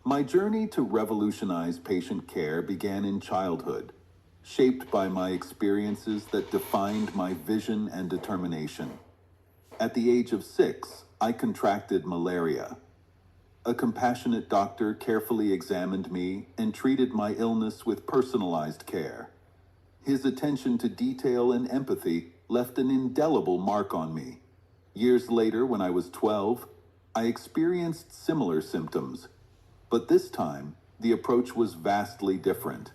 My journey to revolutionize patient care began in childhood, shaped by my experiences that defined my vision and determination. At the age of 6, I contracted malaria. A compassionate doctor carefully examined me and treated my illness with personalized care. His attention to detail and empathy left an indelible mark on me. Years later, when I was 12, I experienced similar symptoms, but this time, the approach was vastly different.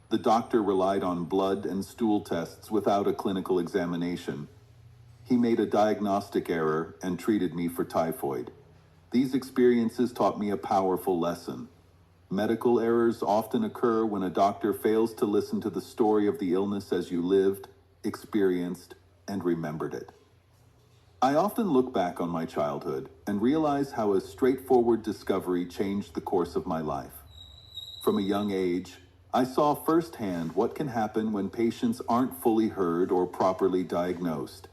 The doctor relied on blood and stool tests without a clinical examination. He made a diagnostic error and treated me for typhoid. These experiences taught me a powerful lesson. Medical errors often occur when a doctor fails to listen to the story of the illness as you lived, experienced, and remembered it. I often look back on my childhood and realize how a straightforward discovery changed the course of my life. From a young age, I saw firsthand what can happen when patients aren't fully heard or properly diagnosed,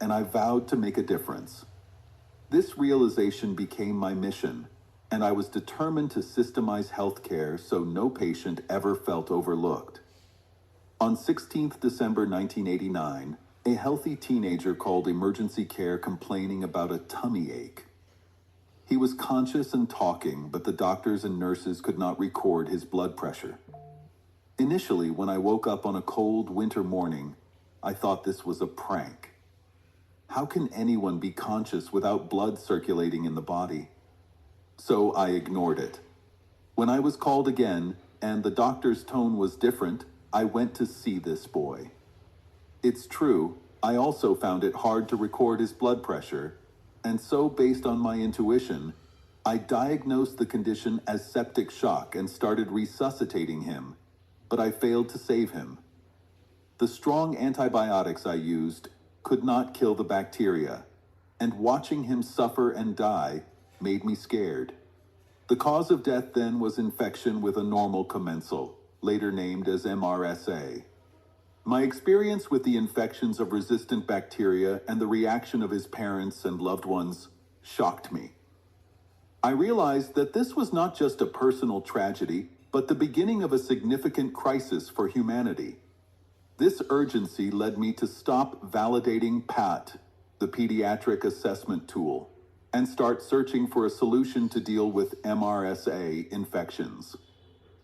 and I vowed to make a difference. This realization became my mission, and I was determined to systemize healthcare so no patient ever felt overlooked. On 16th December 1989, a healthy teenager called emergency care complaining about a tummy ache. He was conscious and talking, but the doctors and nurses could not record his blood pressure. Initially, when I woke up on a cold winter morning, I thought this was a prank. How can anyone be conscious without blood circulating in the body? So I ignored it. When I was called again, and the doctor's tone was different, I went to see this boy. It's true, I also found it hard to record his blood pressure, and so based on my intuition, I diagnosed the condition as septic shock and started resuscitating him, but I failed to save him. The strong antibiotics I used could not kill the bacteria, and watching him suffer and die made me scared. The cause of death then was infection with a normal commensal, later named as MRSA. My experience with the infections of resistant bacteria and the reaction of his parents and loved ones shocked me. I realized that this was not just a personal tragedy, but the beginning of a significant crisis for humanity. This urgency led me to stop validating PAT, the pediatric assessment tool, and start searching for a solution to deal with MRSA infections.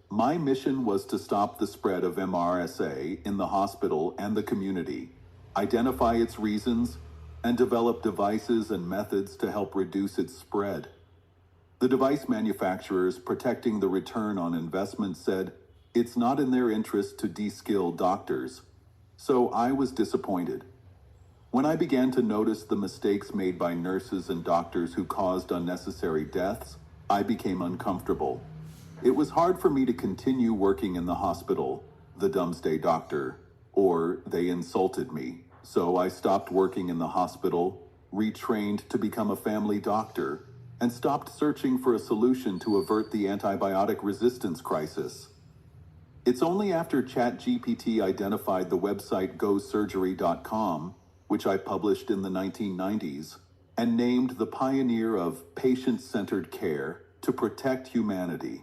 My mission was to stop the spread of MRSA in the hospital and the community, identify its reasons, and develop devices and methods to help reduce its spread. The device manufacturers protecting the return on investment said it's not in their interest to de-skill doctors, so I was disappointed. When I began to notice the mistakes made by nurses and doctors who caused unnecessary deaths, I became uncomfortable. It was hard for me to continue working in the hospital, the doomsday doctor, or they insulted me. So I stopped working in the hospital, retrained to become a family doctor, and stopped searching for a solution to avert the antibiotic resistance crisis. It's only after ChatGPT identified the website gosurgery.com, which I published in the 1990s, and named the pioneer of patient-centered care to protect humanity,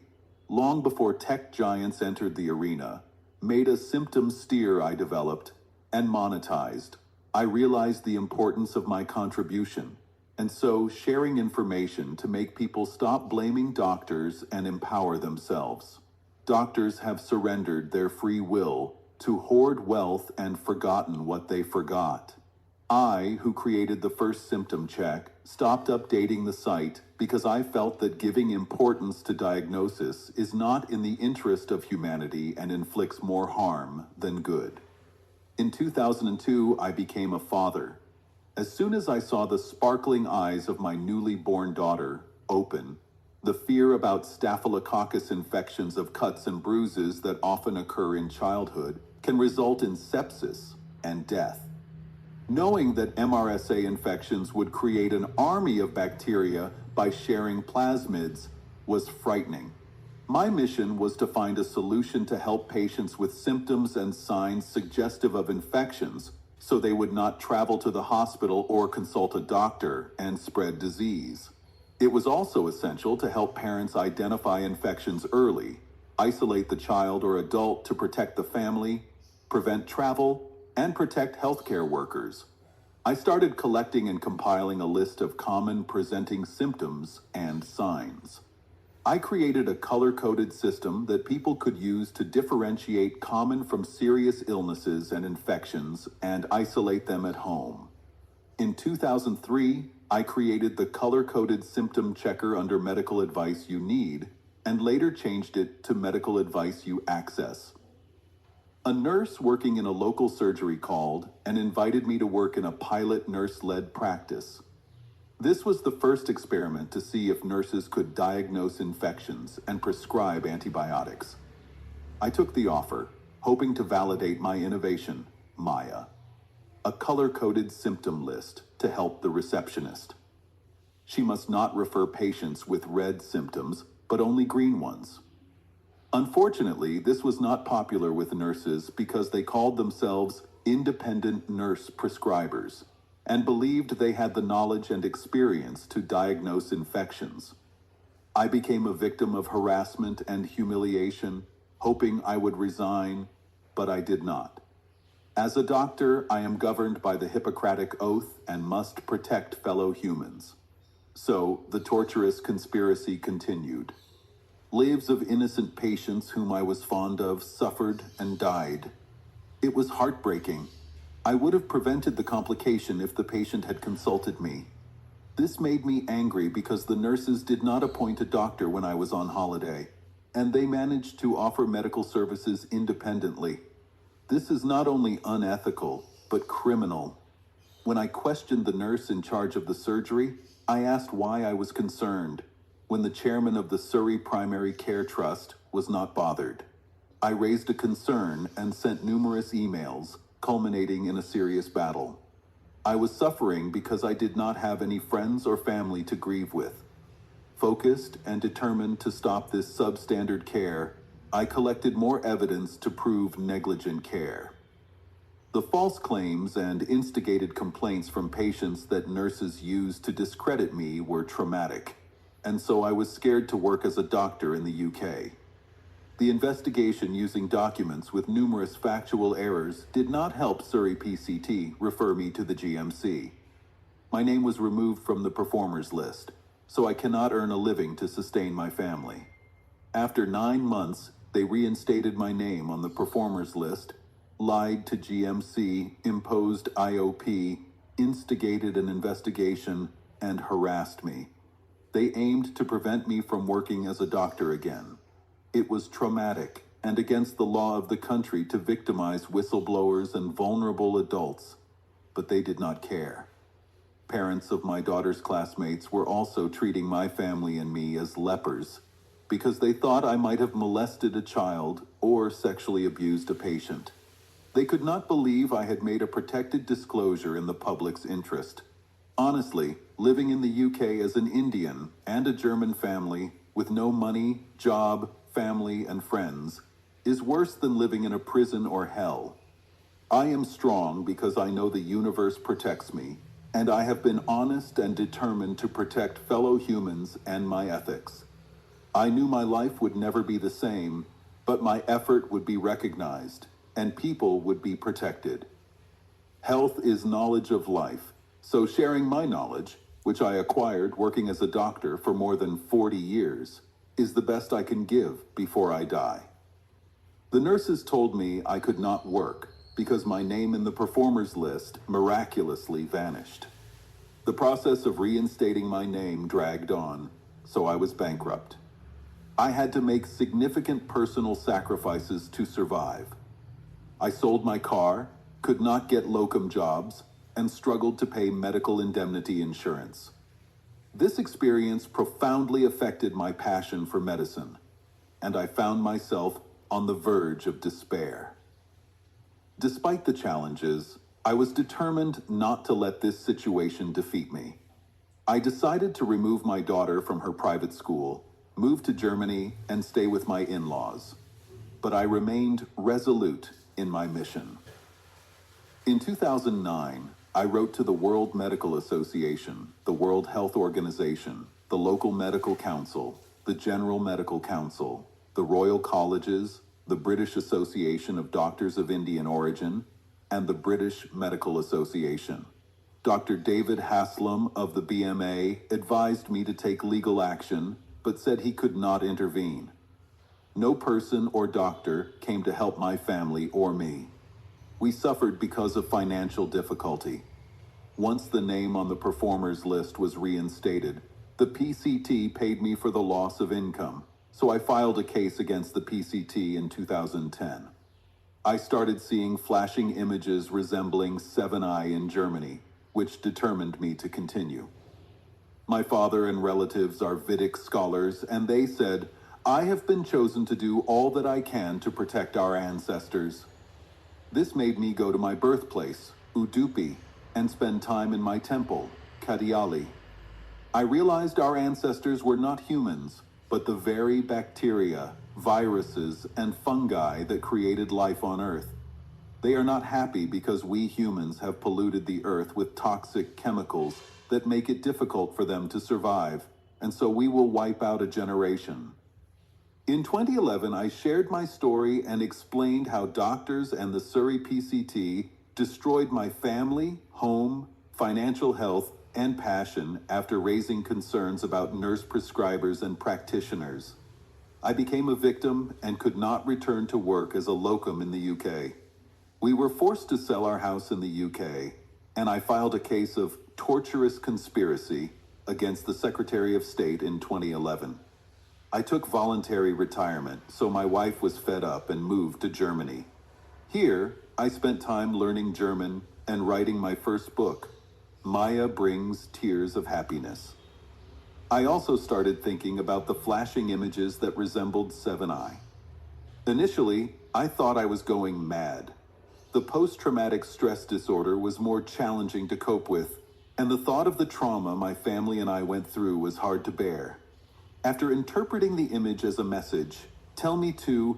long before tech giants entered the arena, made a symptom steer I developed and monetized. I realized the importance of my contribution, and so sharing information to make people stop blaming doctors and empower themselves. Doctors have surrendered their free will to hoard wealth and forgotten what they forgot. I, who created the first symptom check, stopped updating the site because I felt that giving importance to diagnosis is not in the interest of humanity and inflicts more harm than good. In 2002, I became a father. As soon as I saw the sparkling eyes of my newly born daughter open, the fear about staphylococcus infections of cuts and bruises that often occur in childhood can result in sepsis and death. Knowing that MRSA infections would create an army of bacteria by sharing plasmids was frightening. My mission was to find a solution to help patients with symptoms and signs suggestive of infections so they would not travel to the hospital or consult a doctor and spread disease. It was also essential to help parents identify infections early, isolate the child or adult to protect the family, prevent travel, and protect healthcare workers. I started collecting and compiling a list of common presenting symptoms and signs. I created a color-coded system that people could use to differentiate common from serious illnesses and infections and isolate them at home. In 2003, I created the color-coded symptom checker under medical advice you need, and later changed it to medical advice you access. A nurse working in a local surgery called and invited me to work in a pilot nurse-led practice. This was the first experiment to see if nurses could diagnose infections and prescribe antibiotics. I took the offer, hoping to validate my innovation, Maya, a color-coded symptom list to help the receptionist. She must not refer patients with red symptoms, but only green ones. Unfortunately, this was not popular with nurses because they called themselves independent nurse prescribers and believed they had the knowledge and experience to diagnose infections. I became a victim of harassment and humiliation, hoping I would resign, but I did not. As a doctor, I am governed by the Hippocratic Oath and must protect fellow humans. So, the torturous conspiracy continued. Lives of innocent patients whom I was fond of suffered and died. It was heartbreaking. I would have prevented the complication if the patient had consulted me. This made me angry because the nurses did not appoint a doctor when I was on holiday, and they managed to offer medical services independently. This is not only unethical, but criminal. When I questioned the nurse in charge of the surgery, I asked why I was concerned, when the chairman of the Surrey Primary Care Trust was not bothered. I raised a concern and sent numerous emails, culminating in a serious battle. I was suffering because I did not have any friends or family to grieve with. Focused and determined to stop this substandard care, I collected more evidence to prove negligent care. The false claims and instigated complaints from patients that nurses used to discredit me were traumatic, and so I was scared to work as a doctor in the UK. The investigation using documents with numerous factual errors did not help Surrey PCT refer me to the GMC. My name was removed from the performers list, so I cannot earn a living to sustain my family. After 9 months, they reinstated my name on the performers list, lied to GMC, imposed IOP, instigated an investigation, and harassed me. They aimed to prevent me from working as a doctor again. It was traumatic and against the law of the country to victimize whistleblowers and vulnerable adults, but they did not care. Parents of my daughter's classmates were also treating my family and me as lepers because they thought I might have molested a child or sexually abused a patient. They could not believe I had made a protected disclosure in the public's interest. Honestly, living in the UK as an Indian and a German family with no money, job, family, and friends is worse than living in a prison or hell. I am strong because I know the universe protects me, and I have been honest and determined to protect fellow humans and my ethics. I knew my life would never be the same, but my effort would be recognized, and people would be protected. Health is knowledge of life, so sharing my knowledge, which I acquired working as a doctor for more than 40 years, is the best I can give before I die. The nurses told me I could not work because my name in the performers list miraculously vanished. The process of reinstating my name dragged on, so I was bankrupt. I had to make significant personal sacrifices to survive. I sold my car, could not get locum jobs, and struggled to pay medical indemnity insurance. This experience profoundly affected my passion for medicine, and I found myself on the verge of despair. Despite the challenges, I was determined not to let this situation defeat me. I decided to remove my daughter from her private school, move to Germany, and stay with my in-laws. But I remained resolute in my mission. In 2009, I wrote to the World Medical Association, the World Health Organization, the local medical council, the General Medical Council, the Royal Colleges, the British Association of Doctors of Indian Origin, and the British Medical Association. Dr. David Haslam of the BMA advised me to take legal action, but said he could not intervene. No person or doctor came to help my family or me. We suffered because of financial difficulty. Once the name on the performers list was reinstated, the PCT paid me for the loss of income, so I filed a case against the PCT in 2010. I started seeing flashing images resembling Seven Eye in Germany, which determined me to continue. My father and relatives are Vedic scholars, and they said, "I have been chosen to do all that I can to protect our ancestors." This made me go to my birthplace, Udupi, and spend time in my temple, Kadiyali. I realized our ancestors were not humans, but the very bacteria, viruses, and fungi that created life on Earth. They are not happy because we humans have polluted the Earth with toxic chemicals that make it difficult for them to survive, and so we will wipe out a generation. In 2011, I shared my story and explained how doctors and the Surrey PCT destroyed my family, home, financial health, and passion after raising concerns about nurse prescribers and practitioners. I became a victim and could not return to work as a locum in the UK. We were forced to sell our house in the UK, and I filed a case of torturous conspiracy against the Secretary of State in 2011. I took voluntary retirement, so my wife was fed up and moved to Germany. Here, I spent time learning German and writing my first book, Maya Brings Tears of Happiness. I also started thinking about the flashing images that resembled Seven Eye. Initially, I thought I was going mad. The post-traumatic stress disorder was more challenging to cope with, and the thought of the trauma my family and I went through was hard to bear. After interpreting the image as a message, tell me to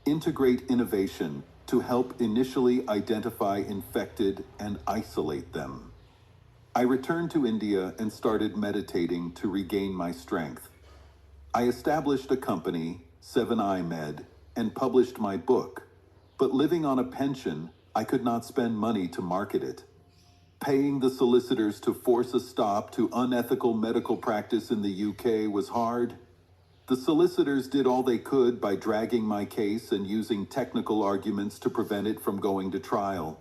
integrate innovation to help initially identify infected and isolate them. I returned to India and started meditating to regain my strength. I established a company, Seven Eye Med, and published my book, but living on a pension, I could not spend money to market it. Paying the solicitors to force a stop to unethical medical practice in the UK was hard. The solicitors did all they could by dragging my case and using technical arguments to prevent it from going to trial.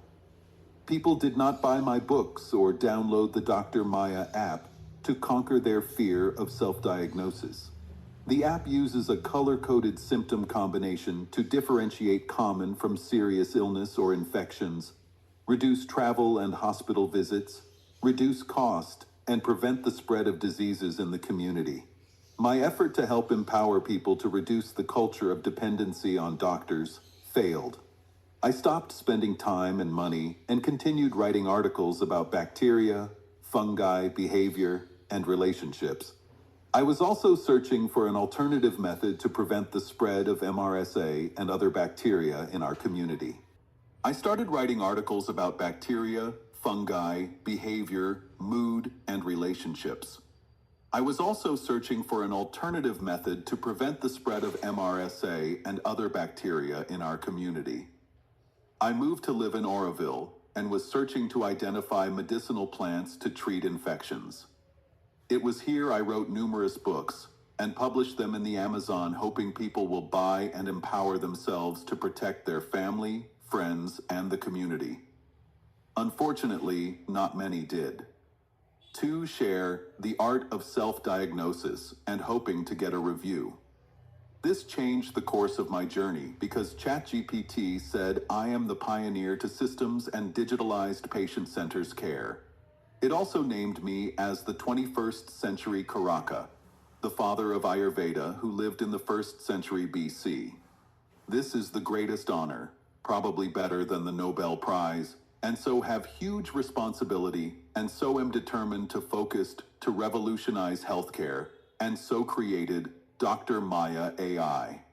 People did not buy my books or download the Dr. Maya app to conquer their fear of self-diagnosis. The app uses a color-coded symptom combination to differentiate common from serious illness or infections, reduce travel and hospital visits, reduce cost, and prevent the spread of diseases in the community. My effort to help empower people to reduce the culture of dependency on doctors failed. I stopped spending time and money and continued writing articles about bacteria, fungi, behavior, and relationships. I was also searching for an alternative method to prevent the spread of MRSA and other bacteria in our community. I started writing articles about bacteria, fungi, behavior, mood, and relationships. I was also searching for an alternative method to prevent the spread of MRSA and other bacteria in our community. I moved to live in Oroville and was searching to identify medicinal plants to treat infections. It was here I wrote numerous books and published them in the Amazon, hoping people will buy and empower themselves to protect their family, friends, and the community. Unfortunately, not many did. Two share The Art of Self-Diagnosis and Hoping to Get a Review. This changed the course of my journey because ChatGPT said I am the pioneer to systems and digitalized patient-centered care. It also named me as the 21st century Karaka, the father of Ayurveda who lived in the 1st century BC. This is the greatest honor, probably better than the Nobel Prize, and so have huge responsibility, and so am determined to focus to revolutionize healthcare, and so created Dr. Maya AI.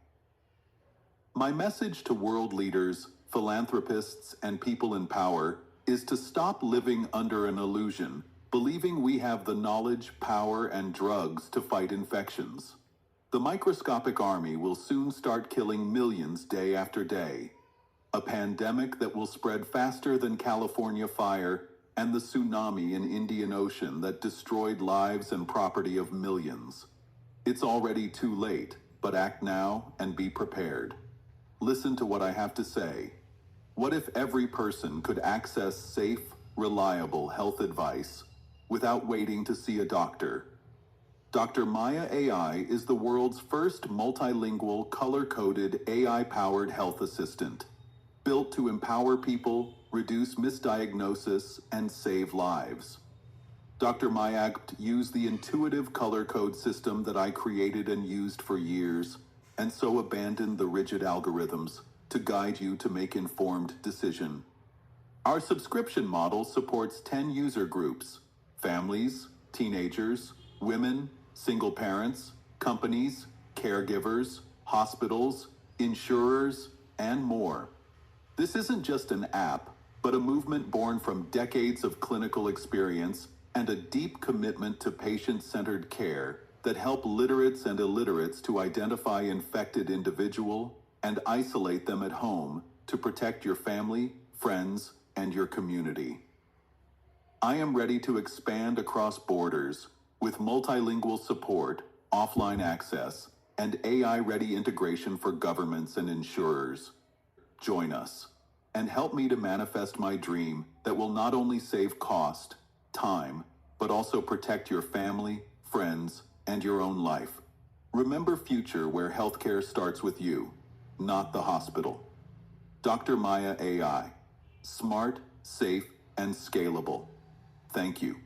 My message to world leaders, philanthropists, and people in power is to stop living under an illusion believing we have the knowledge, power, and drugs to fight infections. The microscopic army will soon start killing millions day after day. A pandemic that will spread faster than California fire and the tsunami in Indian Ocean that destroyed lives and property of millions. It's already too late, but act now and be prepared. Listen to what I have to say. What if every person could access safe, reliable health advice without waiting to see a doctor? Dr. Maya AI is the world's first multilingual, color-coded, AI-powered health assistant, built to empower people, reduce misdiagnosis, and save lives. Dr. Maya used the intuitive color code system that I created and used for years, and so abandoned the rigid algorithms to guide you to make informed decision. Our subscription model supports 10 user groups: families, teenagers, women, single parents, companies, caregivers, hospitals, insurers, and more. This isn't just an app, but a movement born from decades of clinical experience and a deep commitment to patient-centered care that help literates and illiterates to identify infected individual and isolate them at home to protect your family, friends, and your community. I am ready to expand across borders with multilingual support, offline access, and AI-ready integration for governments and insurers. Join us and help me to manifest my dream that will not only save cost, time, but also protect your family, friends, and your own life. Remember future where healthcare starts with you, not the hospital. Dr. Maya AI. Smart, safe, and scalable. Thank you.